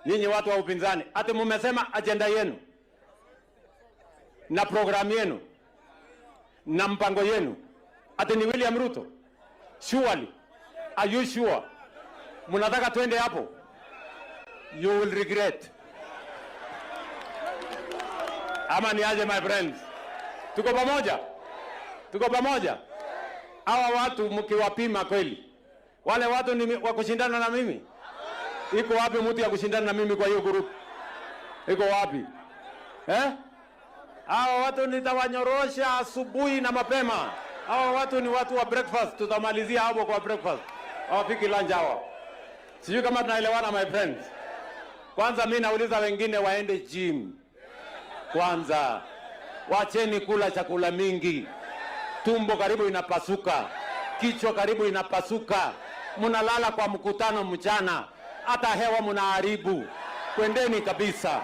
Nyinyi watu wa upinzani, ati mumesema agenda yenu na programu yenu na mpango yenu ati ni William Ruto. Surely, are you sure? Munataka twende hapo? You will regret. Ama ni aje my friends? Tuko pamoja? Tuko pamoja? Hawa watu mkiwapima kweli, wale watu ni wa kushindana na mimi? Iko wapi mtu ya kushindana na mimi kwa hiyo group? Iko wapi? Hawa watu nitawanyorosha asubuhi na mapema. Hawa watu ni watu wa breakfast, tutamalizia hapo kwa breakfast. Hawafiki lunch hawa. Sijui kama tunaelewana my friends. Kwanza mimi nauliza wengine waende gym. Kwanza wacheni kula chakula mingi. Tumbo karibu inapasuka, kichwa karibu inapasuka. Munalala kwa mkutano mchana, hata hewa munaharibu. Kwendeni kabisa.